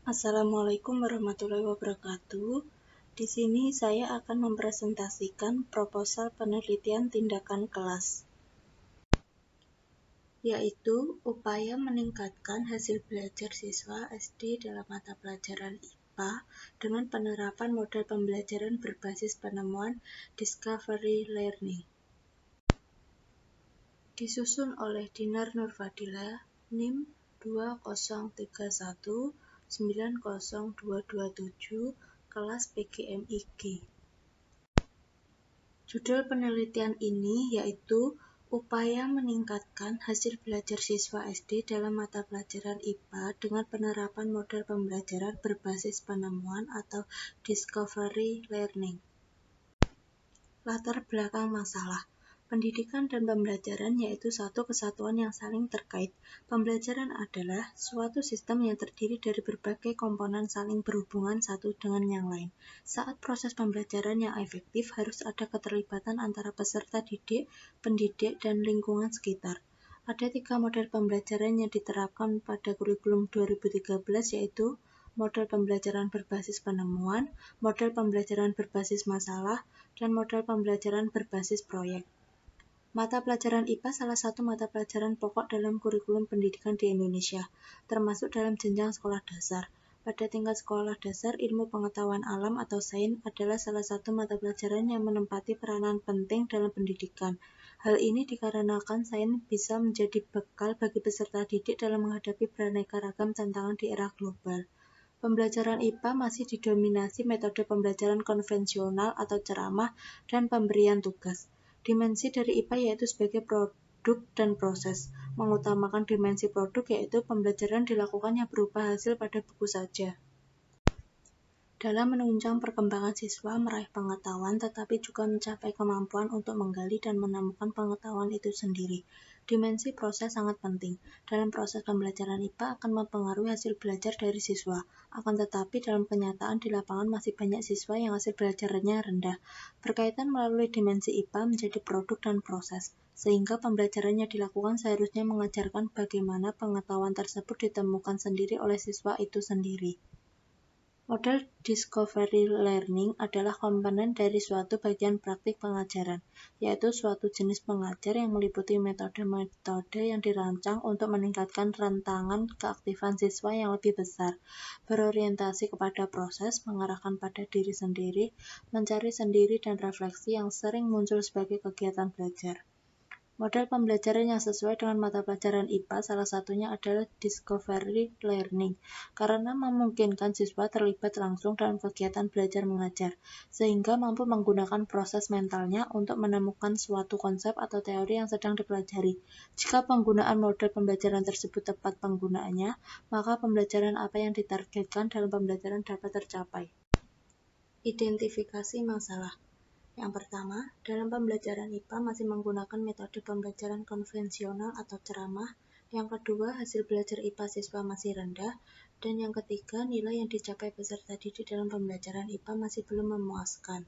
Assalamualaikum warahmatullahi wabarakatuh. Di sini saya akan mempresentasikan proposal penelitian tindakan kelas, yaitu upaya meningkatkan hasil belajar siswa SD dalam mata pelajaran IPA dengan penerapan model pembelajaran berbasis penemuan Discovery Learning. Disusun oleh Dinar Nurfadila, NIM 203190227, kelas PGMIG. Judul penelitian ini yaitu upaya meningkatkan hasil belajar siswa SD dalam mata pelajaran IPA dengan penerapan model pembelajaran berbasis penemuan atau Discovery Learning. Latar belakang masalah. Pendidikan dan pembelajaran yaitu satu kesatuan yang saling terkait. Pembelajaran adalah suatu sistem yang terdiri dari berbagai komponen saling berhubungan satu dengan yang lain. Saat proses pembelajaran yang efektif harus ada keterlibatan antara peserta didik, pendidik, dan lingkungan sekitar. Ada 3 model pembelajaran yang diterapkan pada kurikulum 2013 yaitu model pembelajaran berbasis penemuan, model pembelajaran berbasis masalah, dan model pembelajaran berbasis proyek. Mata pelajaran IPA salah satu mata pelajaran pokok dalam kurikulum pendidikan di Indonesia, termasuk dalam jenjang sekolah dasar. Pada tingkat sekolah dasar, ilmu pengetahuan alam atau sains adalah salah satu mata pelajaran yang menempati peranan penting dalam pendidikan. Hal ini dikarenakan sains bisa menjadi bekal bagi peserta didik dalam menghadapi beraneka ragam tantangan di era global. Pembelajaran IPA masih didominasi metode pembelajaran konvensional atau ceramah dan pemberian tugas. Dimensi dari IPA yaitu sebagai produk dan proses, mengutamakan dimensi produk yaitu pembelajaran dilakukannya berupa hasil pada buku saja. Dalam menunjang perkembangan siswa meraih pengetahuan tetapi juga mencapai kemampuan untuk menggali dan menemukan pengetahuan itu sendiri. Dimensi proses sangat penting. Dalam proses pembelajaran IPA akan mempengaruhi hasil belajar dari siswa. Akan tetapi dalam kenyataan di lapangan masih banyak siswa yang hasil belajarnya rendah. Berkaitan melalui dimensi IPA menjadi produk dan proses. Sehingga pembelajarannya dilakukan seharusnya mengajarkan bagaimana pengetahuan tersebut ditemukan sendiri oleh siswa itu sendiri. Model Discovery Learning adalah komponen dari suatu bagian praktik pengajaran, yaitu suatu jenis pengajar yang meliputi metode-metode yang dirancang untuk meningkatkan rentangan keaktifan siswa yang lebih besar, berorientasi kepada proses, mengarahkan pada diri sendiri, mencari sendiri dan refleksi yang sering muncul sebagai kegiatan belajar. Model pembelajaran yang sesuai dengan mata pelajaran IPA salah satunya adalah Discovery Learning, karena memungkinkan siswa terlibat langsung dalam kegiatan belajar mengajar, sehingga mampu menggunakan proses mentalnya untuk menemukan suatu konsep atau teori yang sedang dipelajari. Jika penggunaan model pembelajaran tersebut tepat penggunaannya, maka pembelajaran apa yang ditargetkan dalam pembelajaran dapat tercapai. Identifikasi masalah. Yang pertama, dalam pembelajaran IPA masih menggunakan metode pembelajaran konvensional atau ceramah. Yang kedua, hasil belajar IPA siswa masih rendah. Dan yang ketiga, nilai yang dicapai peserta didik dalam pembelajaran IPA masih belum memuaskan.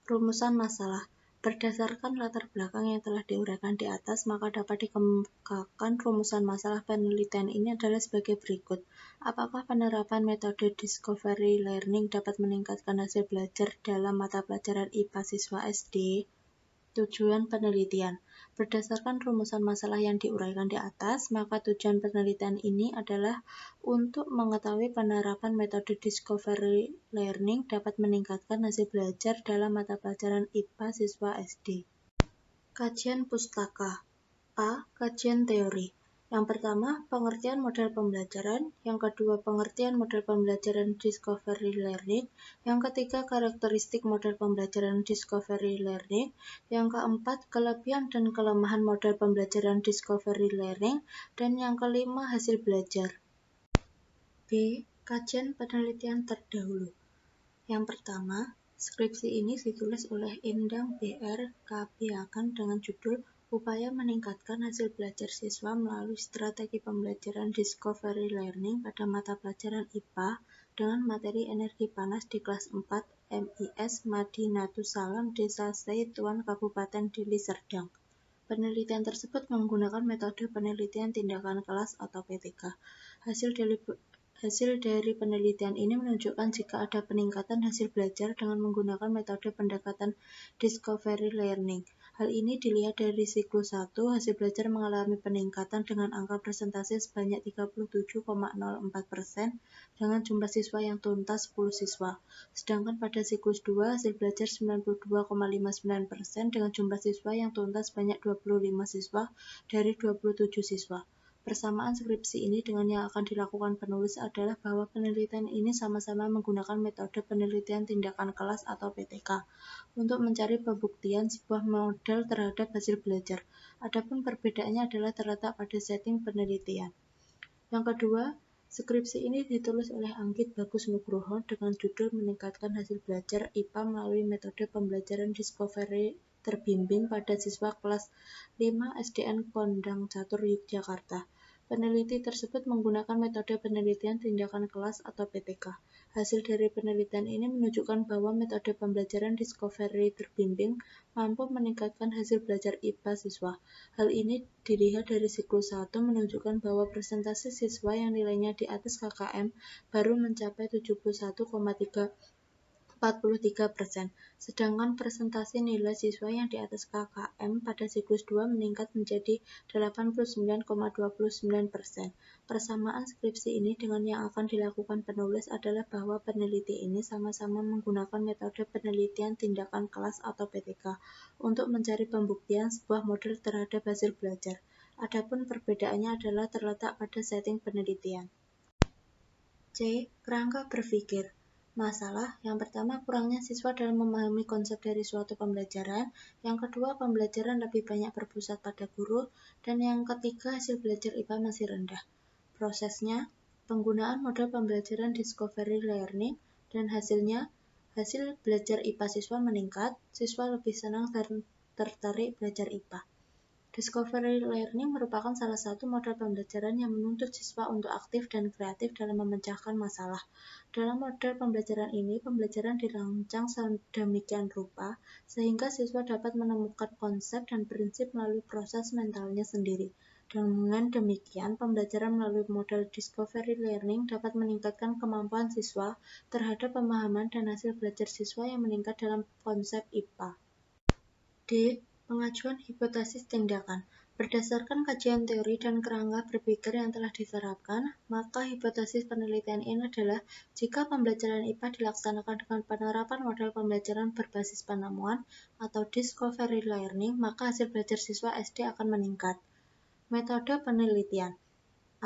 Rumusan masalah. Berdasarkan latar belakang yang telah diuraikan di atas, maka dapat dikemukakan rumusan masalah penelitian ini adalah sebagai berikut. Apakah penerapan metode Discovery Learning dapat meningkatkan hasil belajar dalam mata pelajaran IPA siswa SD? Tujuan penelitian. Berdasarkan rumusan masalah yang diuraikan di atas, maka tujuan penelitian ini adalah untuk mengetahui penerapan metode Discovery Learning dapat meningkatkan hasil belajar dalam mata pelajaran IPA siswa SD. Kajian pustaka. A. Kajian teori. Yang pertama, pengertian model pembelajaran. Yang kedua, pengertian model pembelajaran Discovery Learning. Yang ketiga, karakteristik model pembelajaran Discovery Learning. Yang keempat, kelebihan dan kelemahan model pembelajaran Discovery Learning. Dan yang kelima, hasil belajar. B. Kajian penelitian terdahulu. Yang pertama, skripsi ini ditulis oleh Endang BR Kabiakan dengan judul Upaya meningkatkan hasil belajar siswa melalui strategi pembelajaran Discovery Learning pada mata pelajaran IPA dengan materi energi panas di kelas 4 MIS Madinatus Salam Desa Seituan Kabupaten Deli Serdang. Penelitian tersebut menggunakan metode penelitian tindakan kelas atau PTK. Hasil Hasil dari penelitian ini menunjukkan jika ada peningkatan hasil belajar dengan menggunakan metode pendekatan discovery learning. Hal ini dilihat dari siklus 1, hasil belajar mengalami peningkatan dengan angka persentase sebanyak 37,04% dengan jumlah siswa yang tuntas 10 siswa. Sedangkan pada siklus 2, hasil belajar 92,59% dengan jumlah siswa yang tuntas sebanyak 25 siswa dari 27 siswa. Persamaan skripsi ini dengan yang akan dilakukan penulis adalah bahwa penelitian ini sama-sama menggunakan metode penelitian tindakan kelas atau PTK untuk mencari pembuktian sebuah model terhadap hasil belajar. Adapun perbedaannya adalah terletak pada setting penelitian. Yang kedua, skripsi ini ditulis oleh Anggit Bagus Nugroho dengan judul Meningkatkan Hasil Belajar IPA melalui Metode Pembelajaran Discovery Terbimbing pada Siswa Kelas 5 SDN Pondang Catur Yogyakarta. Peneliti tersebut menggunakan metode penelitian tindakan kelas atau PTK. Hasil dari penelitian ini menunjukkan bahwa metode pembelajaran discovery terbimbing mampu meningkatkan hasil belajar IPA siswa. Hal ini dilihat dari siklus 1 menunjukkan bahwa persentase siswa yang nilainya di atas KKM baru mencapai 71,43%, sedangkan persentase nilai siswa yang di atas KKM pada siklus 2 meningkat menjadi 89,29%. Persamaan skripsi ini dengan yang akan dilakukan penulis adalah bahwa peneliti ini sama-sama menggunakan metode penelitian tindakan kelas atau PTK untuk mencari pembuktian sebuah model terhadap hasil belajar. Adapun perbedaannya adalah terletak pada setting penelitian. C. Kerangka berpikir. Masalah yang pertama, kurangnya siswa dalam memahami konsep dari suatu pembelajaran. Yang kedua, pembelajaran lebih banyak berpusat pada guru. Dan yang ketiga, hasil belajar IPA masih rendah. Prosesnya, penggunaan model pembelajaran discovery learning dan hasilnya, hasil belajar IPA siswa meningkat, siswa lebih senang dan tertarik belajar IPA. Discovery learning merupakan salah satu model pembelajaran yang menuntut siswa untuk aktif dan kreatif dalam memecahkan masalah. Dalam model pembelajaran ini, pembelajaran dirancang sedemikian rupa sehingga siswa dapat menemukan konsep dan prinsip melalui proses mentalnya sendiri. Dengan demikian, pembelajaran melalui model discovery learning dapat meningkatkan kemampuan siswa terhadap pemahaman dan hasil belajar siswa yang meningkat dalam konsep IPA. D. Pengajuan hipotesis tindakan. Berdasarkan kajian teori dan kerangka berpikir yang telah diterapkan, maka hipotesis penelitian ini adalah jika pembelajaran IPA dilaksanakan dengan penerapan model pembelajaran berbasis penemuan atau discovery learning, maka hasil belajar siswa SD akan meningkat. Metode penelitian.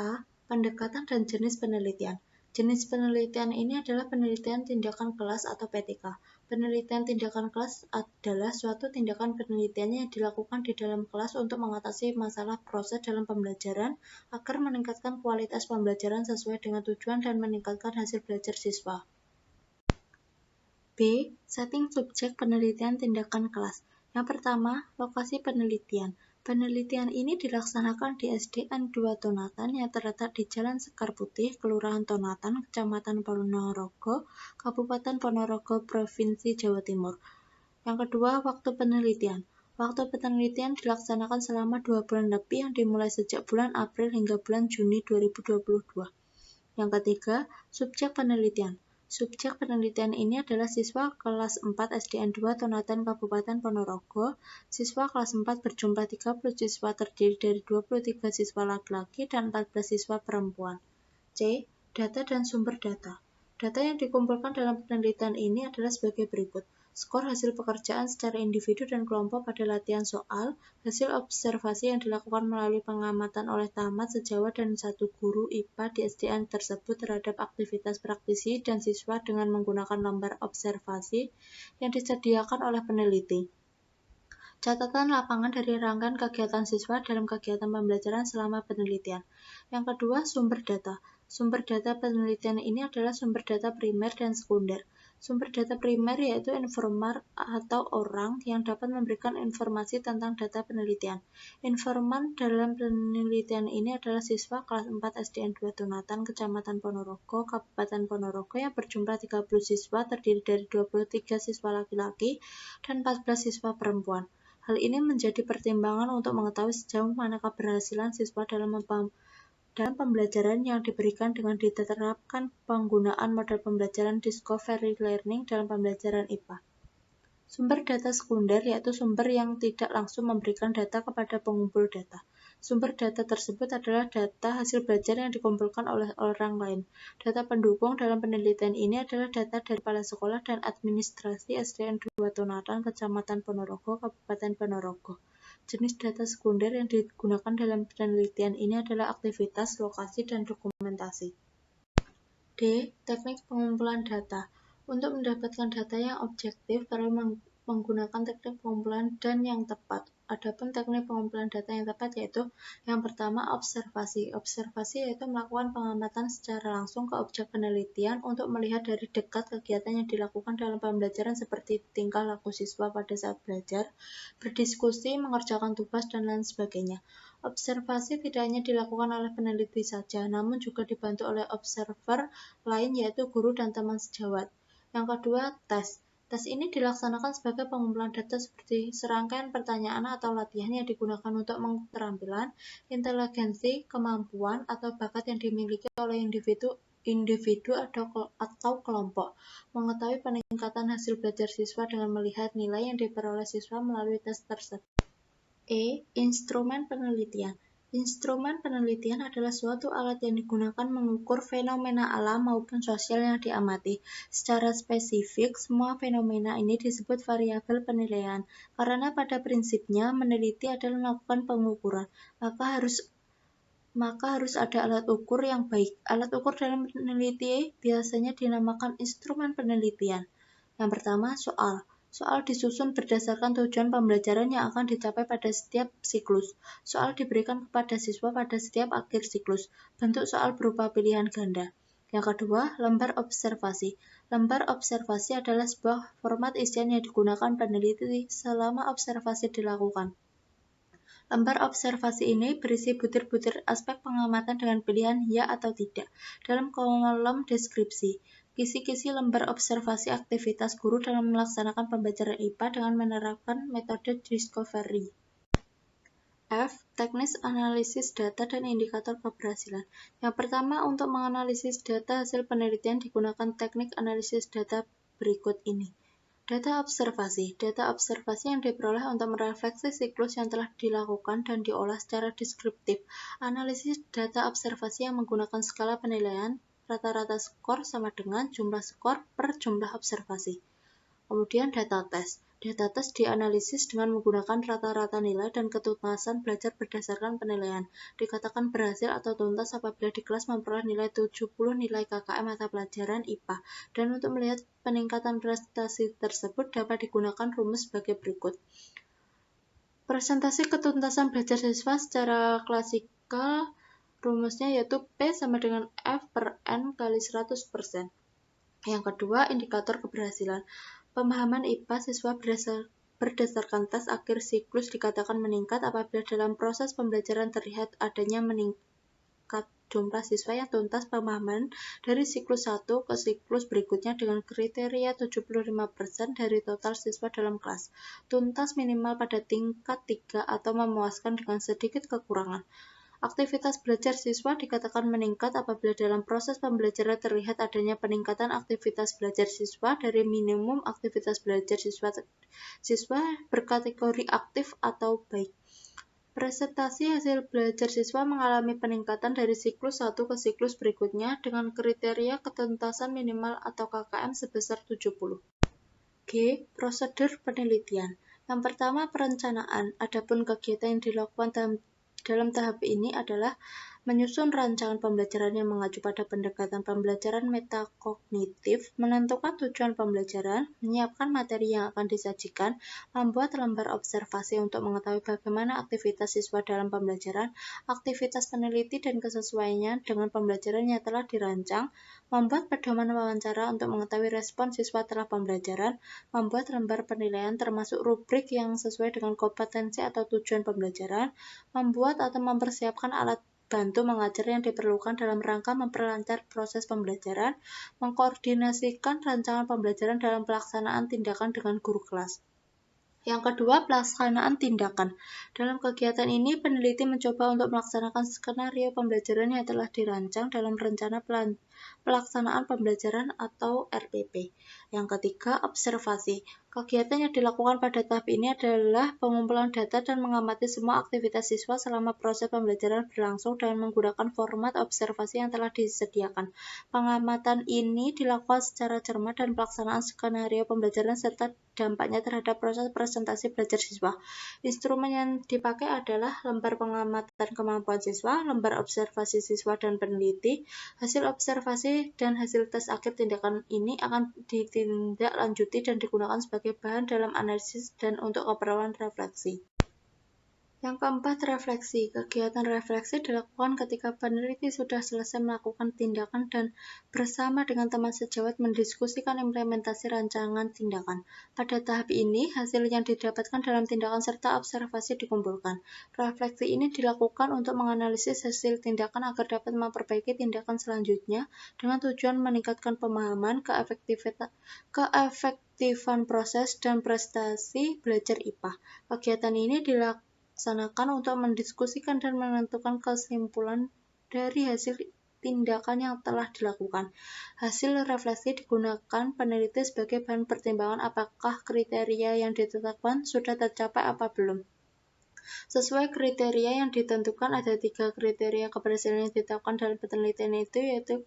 A. Pendekatan dan jenis penelitian. Jenis penelitian ini adalah penelitian tindakan kelas atau PTK. Penelitian tindakan kelas adalah suatu tindakan penelitian yang dilakukan di dalam kelas untuk mengatasi masalah proses dalam pembelajaran agar meningkatkan kualitas pembelajaran sesuai dengan tujuan dan meningkatkan hasil belajar siswa. B. Setting subjek penelitian tindakan kelas. Yang pertama, lokasi penelitian. Penelitian ini dilaksanakan di SDN 2 Tonatan yang terletak di Jalan Sekar Putih, Kelurahan Tonatan, Kecamatan Ponorogo, Kabupaten Ponorogo, Provinsi Jawa Timur. Yang kedua, waktu penelitian. Waktu penelitian dilaksanakan selama 2 bulan lebih yang dimulai sejak bulan April hingga bulan Juni 2022. Yang ketiga, subjek penelitian. Subjek penelitian ini adalah siswa kelas 4 SDN 2 Tonatan Kabupaten Ponorogo. Siswa kelas 4 berjumlah 30 siswa terdiri dari 23 siswa laki-laki dan 14 siswa perempuan. C. Data dan sumber data. Data yang dikumpulkan dalam penelitian ini adalah sebagai berikut. Skor hasil pekerjaan secara individu dan kelompok pada latihan soal, hasil observasi yang dilakukan melalui pengamatan oleh tamat, sejawat, dan satu guru IPA di SDN tersebut terhadap aktivitas praktisi dan siswa dengan menggunakan lembar observasi yang disediakan oleh peneliti. Catatan lapangan dari rangkaian kegiatan siswa dalam kegiatan pembelajaran selama penelitian. Yang kedua, sumber data. Sumber data penelitian ini adalah sumber data primer dan sekunder. Sumber data primer yaitu informan atau orang yang dapat memberikan informasi tentang data penelitian. Informan dalam penelitian ini adalah siswa kelas 4 SDN 2 Tonatan, Kecamatan Ponorogo, Kabupaten Ponorogo yang berjumlah 30 siswa terdiri dari 23 siswa laki-laki dan 14 siswa perempuan. Hal ini menjadi pertimbangan untuk mengetahui sejauh mana keberhasilan siswa dalam dalam pembelajaran yang diberikan dengan diterapkan penggunaan model pembelajaran discovery learning dalam pembelajaran IPA. Sumber data sekunder yaitu sumber yang tidak langsung memberikan data kepada pengumpul data. Sumber data tersebut adalah data hasil belajar yang dikumpulkan oleh orang lain. Data pendukung dalam penelitian ini adalah data dari kepala sekolah dan administrasi SDN 2 Tonatan, Kecamatan Ponorogo, Kabupaten Ponorogo. Jenis data sekunder yang digunakan dalam penelitian ini adalah aktivitas, lokasi, dan dokumentasi. D. Teknik pengumpulan data. Untuk mendapatkan data yang objektif perlu menggunakan teknik pengumpulan dan yang tepat. Adapun teknik pengumpulan data yang tepat yaitu yang pertama observasi. Observasi yaitu melakukan pengamatan secara langsung ke objek penelitian untuk melihat dari dekat kegiatan yang dilakukan dalam pembelajaran seperti tingkah laku siswa pada saat belajar, berdiskusi, mengerjakan tugas, dan lain sebagainya. Observasi tidak hanya dilakukan oleh peneliti saja, namun juga dibantu oleh observer lain yaitu guru dan teman sejawat. Yang kedua, tes. Tes ini dilaksanakan sebagai pengumpulan data seperti serangkaian pertanyaan atau latihan yang digunakan untuk mengukur keterampilan, inteligensi, kemampuan, atau bakat yang dimiliki oleh individu atau kelompok. Mengetahui peningkatan hasil belajar siswa dengan melihat nilai yang diperoleh siswa melalui tes tersebut. E. Instrumen penelitian. Instrumen penelitian adalah suatu alat yang digunakan mengukur fenomena alam maupun sosial yang diamati. Secara spesifik, semua fenomena ini disebut variabel penilaian, karena pada prinsipnya meneliti adalah melakukan pengukuran, maka harus ada alat ukur yang baik. Alat ukur dalam penelitian biasanya dinamakan instrumen penelitian. Yang pertama, soal. Soal disusun berdasarkan tujuan pembelajaran yang akan dicapai pada setiap siklus. Soal diberikan kepada siswa pada setiap akhir siklus. Bentuk soal berupa pilihan ganda. Yang kedua, lembar observasi. Lembar observasi adalah sebuah format isian yang digunakan peneliti selama observasi dilakukan. Lembar observasi ini berisi butir-butir aspek pengamatan dengan pilihan ya atau tidak. Dalam kolom deskripsi, kisi-kisi lembar observasi aktivitas guru dalam melaksanakan pembelajaran IPA dengan menerapkan metode discovery. F. Teknis analisis data dan indikator keberhasilan. Yang pertama, untuk menganalisis data hasil penelitian digunakan teknik analisis data berikut ini. Data observasi. Data observasi yang diperoleh untuk merefleksi siklus yang telah dilakukan dan diolah secara deskriptif. Analisis data observasi yang menggunakan skala penilaian, rata-rata skor sama dengan jumlah skor per jumlah observasi. Kemudian data tes. Data tes dianalisis dengan menggunakan rata-rata nilai dan ketuntasan belajar berdasarkan penilaian. Dikatakan berhasil atau tuntas apabila di kelas memperoleh nilai 70 nilai KKM mata pelajaran IPA. Dan untuk melihat peningkatan prestasi tersebut dapat digunakan rumus sebagai berikut. Presentasi ketuntasan belajar siswa secara klasikal rumusnya yaitu P sama dengan F per N kali 100%. Yang kedua, indikator keberhasilan. Pemahaman IPA siswa berdasarkan tes akhir siklus dikatakan meningkat apabila dalam proses pembelajaran terlihat adanya meningkat jumlah siswa yang tuntas pemahaman dari siklus 1 ke siklus berikutnya dengan kriteria 75% dari total siswa dalam kelas. Tuntas minimal pada tingkat 3 atau memuaskan dengan sedikit kekurangan. Aktivitas belajar siswa dikatakan meningkat apabila dalam proses pembelajaran terlihat adanya peningkatan aktivitas belajar siswa dari minimum aktivitas belajar siswa berkategori aktif atau baik. Presentasi hasil belajar siswa mengalami peningkatan dari siklus 1 ke siklus berikutnya dengan kriteria ketuntasan minimal atau KKM sebesar 70. G. Prosedur penelitian. Yang pertama, perencanaan. Adapun kegiatan yang dilakukan dalam tahap ini adalah menyusun rancangan pembelajaran yang mengacu pada pendekatan pembelajaran metakognitif, menentukan tujuan pembelajaran, menyiapkan materi yang akan disajikan, membuat lembar observasi untuk mengetahui bagaimana aktivitas siswa dalam pembelajaran, aktivitas peneliti dan kesesuaiannya dengan pembelajaran yang telah dirancang, membuat pedoman wawancara untuk mengetahui respon siswa telah pembelajaran, membuat lembar penilaian termasuk rubrik yang sesuai dengan kompetensi atau tujuan pembelajaran, membuat atau mempersiapkan alat bantu mengajar yang diperlukan dalam rangka memperlancar proses pembelajaran, mengkoordinasikan rancangan pembelajaran dalam pelaksanaan tindakan dengan guru kelas. Yang kedua, pelaksanaan tindakan. Dalam kegiatan ini, peneliti mencoba untuk melaksanakan skenario pembelajaran yang telah dirancang dalam rencana pelaksanaan pembelajaran atau RPP. Yang ketiga, observasi. Kegiatan yang dilakukan pada tahap ini adalah pengumpulan data dan mengamati semua aktivitas siswa selama proses pembelajaran berlangsung dengan menggunakan format observasi yang telah disediakan. Pengamatan ini dilakukan secara cermat dan pelaksanaan skenario pembelajaran serta dampaknya terhadap proses presentasi belajar siswa. Instrumen yang dipakai adalah lembar pengamatan kemampuan siswa, lembar observasi siswa dan peneliti. Hasil observasi dan hasil tes akhir tindakan ini akan ditindaklanjuti dan digunakan sebagai bahan dalam analisis dan untuk keperluan refleksi. Yang keempat, refleksi. Kegiatan refleksi dilakukan ketika peneliti sudah selesai melakukan tindakan dan bersama dengan teman sejawat mendiskusikan implementasi rancangan tindakan. Pada tahap ini, hasil yang didapatkan dalam tindakan serta observasi dikumpulkan. Refleksi ini dilakukan untuk menganalisis hasil tindakan agar dapat memperbaiki tindakan selanjutnya dengan tujuan meningkatkan pemahaman, keefektifan proses, dan prestasi belajar IPA. Kegiatan ini dilakukan untuk mendiskusikan dan menentukan kesimpulan dari hasil tindakan yang telah dilakukan. Hasil refleksi digunakan peneliti sebagai bahan pertimbangan apakah kriteria yang ditetapkan sudah tercapai apa belum. Sesuai kriteria yang ditentukan, ada 3 kriteria keberhasilan yang ditetapkan dalam penelitian itu, yaitu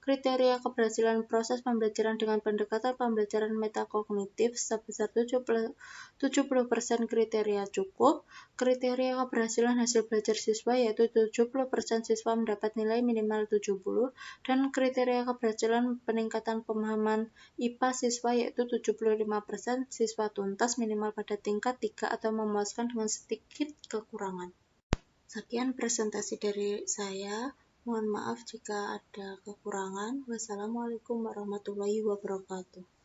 kriteria keberhasilan proses pembelajaran dengan pendekatan pembelajaran metakognitif sebesar 70% kriteria cukup, kriteria keberhasilan hasil belajar siswa yaitu 70% siswa mendapat nilai minimal 70, dan kriteria keberhasilan peningkatan pemahaman IPA siswa yaitu 75% siswa tuntas minimal pada tingkat 3 atau memuaskan dengan sedikit kekurangan. Sekian presentasi dari saya. Mohon maaf jika ada kekurangan. Wassalamualaikum warahmatullahi wabarakatuh.